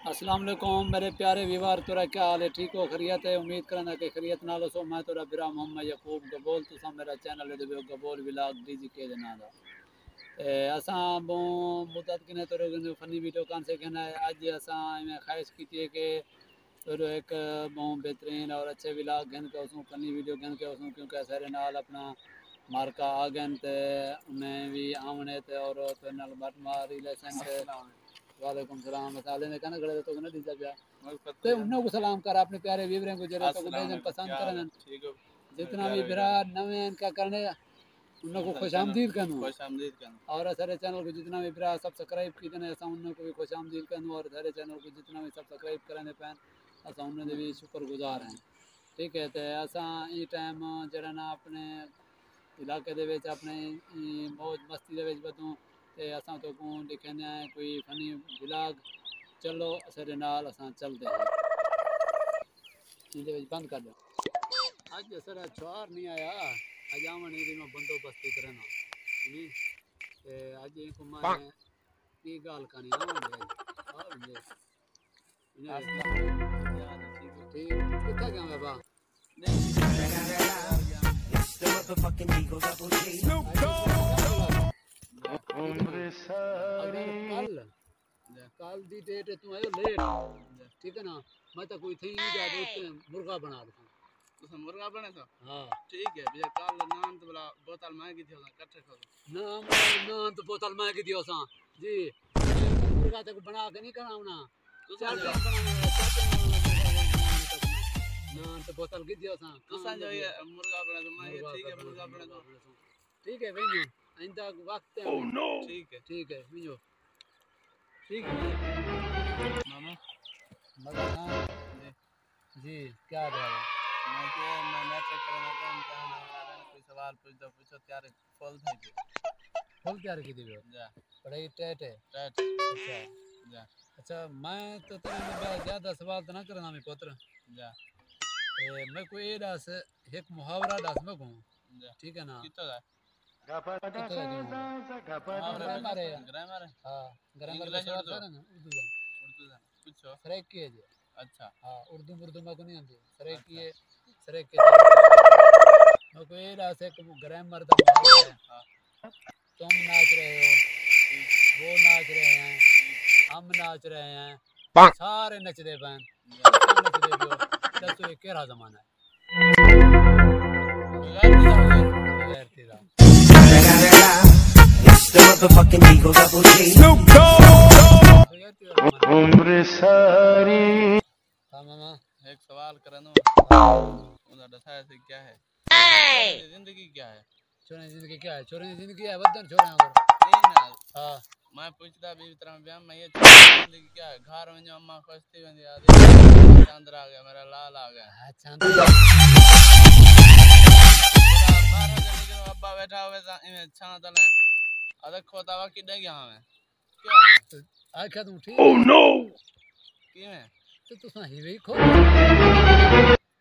अस्सलाम वालेकुम मेरे प्यारे व्यूअर, तुरा क्या हाल है? ठीक हो? खैरियत है? उम्मीद करना कि खैरियत नाल सो। मैं तुरा बिरा मोहम्मद यकूब गबोल, तुसा मेरा चैनल है जो गबोल व्लॉग डीजी के जना दा असा बो मुद्दत किने तुरे फनी वीडियो कान से कहना है। आज असा में ख्वाहिश की थी कि तुरे एक बहुत बेहतरीन और अच्छे व्लॉग गन के उसमें फनी वीडियो गन के उसमें, क्योंकि सारे नाल अपना मार्का आ गए थे उन्हें भी आमने थे और तो नाल बट मार रिलेशन थे। वालेकुम सलाम। मसाले ने कहना गड़े तो ना दीजा प्या ते उन्हें को सलाम कर अपने प्यारे व्यूअरों को जरा तो बेजन पसंद करन जितना भी बिरा नवे इनका करने उन्हें को खुशामदीद कहूं और सारे चैनल को जितना भी बिरा सब्सक्राइब की देने ऐसा उन्हें को भी खुशामदीद कहूं और सारे चैनल को जितना भी सब्सक्राइब करने पैन ऐसा उन्हें भी शुक्रगुजार हैं। ठीक है तो ऐसा ई टाइम जरा ना अपने इलाके दे विच अपने मौज मस्ती दे विच बतूं ते असां तो को दिखने आए कोई फनी व्लॉग। चलो असरे नाल असां चलते हैं। इहदे विच बंद कर दो। आज असर छुआर नहीं आया आज आवन दी मैं बंदोबस्ती करना नहीं ते आज को मैं की गाल करनी आवन दे और ये ठीक कितना गया मैं बा कल कल दी डेट तू आयो लेट ठीक है ना। मैं तो कोई थी जा दोस्त मुर्गा बना दूं तुम मुर्गा बने तो हां ठीक है भैया कल नान तो बोला बोतल महंगी थी इकट्ठे खा ना नान तो बोतल महंगी थी ओसा जी मुर्गा तक बना के नहीं करावना चल नान तो बोतल की दियो सा तुसा जो ये मुर्गा बने तो मैं ठीक है मुर्गा बने तो ठीक है वेन्यू आइंदा वक्त है ठीक है वेन्यू ठीक है मामा मगर हाँ जी क्या रहा है मैं चेक करना था इम्तिहान आ रहा है कोई सवाल पूछो तैयार फुल तैयार की थी जा पढ़ाई टेट है अच्छा जा अच्छा मैं तो तेरे ज़्यादा सवाल तो ना करना मैं पुत्र जा मैं कोई डास एक मुहावरा डास में कहूँ ठीक है ना कितना ग्रामर हाँ ग्रामर का सवाल था ना उर्दू का पूछो सरेक की है जी अच्छा हाँ उर्दू में को नहीं आती सरेक की है सरेक के मैं कोई ऐसे ग्रामर का मुहावरा है तुम नाच रहे हो वो नाच रहे हैं हम नाच रहे हैं सारे नच रहे हैं नच रहे हो दसो ये केरा जमाना है उम्र सारी हाँ मामा एक सवाल करनो उधर दसाया से क्या है जिंदगी क्या है छोरे जिंदगी क्या है छोरे जिंदगी है बदन छोरे अगर नहीं ना हां मैं पूछता भी तरह ब्याह में ये जिंदगी क्या है घर में जो अम्मा खुशती बंदी आदि चांद आ गया मेरा लाल आ गया हां चांद बाहर जने अब्बा बैठा हुए छाना तले अरे खोता वा किडे गया हमें क्या आखा तू ठीक ओह नो की में तो तू ही भी खो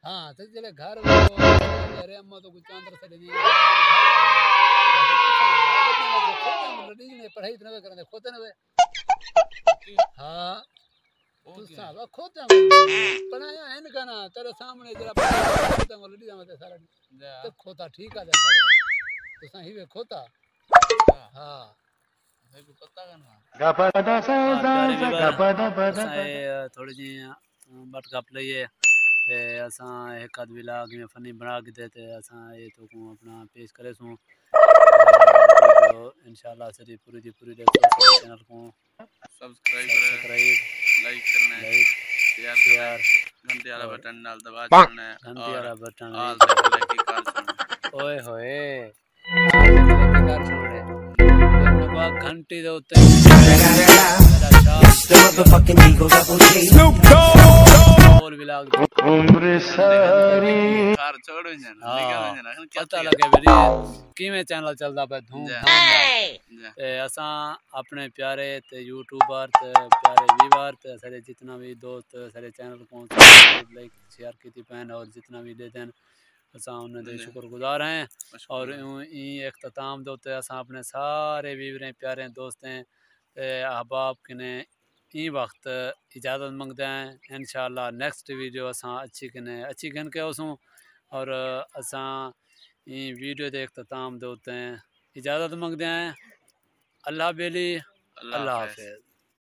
हां तो चले घर वो अरे अम्मा तो कुछ चांदर से नहीं ने पढ़ाई तो न करने खोते न हां तू साहब खोते बनाया है इनका ना तेरे सामने जरा खोते लड़ी जाते सारा तो खोता ठीक आ जाता तो सही वे खोता हां थोड़ी जी बट गप लइए असा एक आध व्लॉग में फनी बना के देते असा ये तो को अपना पेश करे सु इंशाल्लाह सरी पूरी दी पूरी देखो चैनल को सब्सक्राइब लाइक करना शेयर घंटी वाला बटन डाल दबा देना घंटी वाला बटन ऑल ओए होए घंटी दे उत्ते और व्लॉग उम्र सारी कार छोड़ जन पता लगे मेरी किवें चैनल चलदा पे धूम धाम ते असा अपने प्यारे ते यूट्यूबर ते प्यारे व्यूअर ते सारे जितना भी दोस्त सारे चैनल को लाइक शेयर की थी पैन और जितना भी देते हैं असा उन्हें शुक्रगुजार हैं और इख्तिताम दे उत्ते असा अपने सारे व्यूअर प्यारे दोस्त हैं अहबाब किने ई वक्त इजाज़त मंगते हैं। इंशाअल्लाह नेक्स्ट वीडियो असां अच्छी गन के उसों और असां ई वीडियो देख तमाम दोते हैं इजाज़त मंगते हैं। अल्लाह बेली, अल्लाह अल्लाह हाफ़िज़। हाफ़िज़।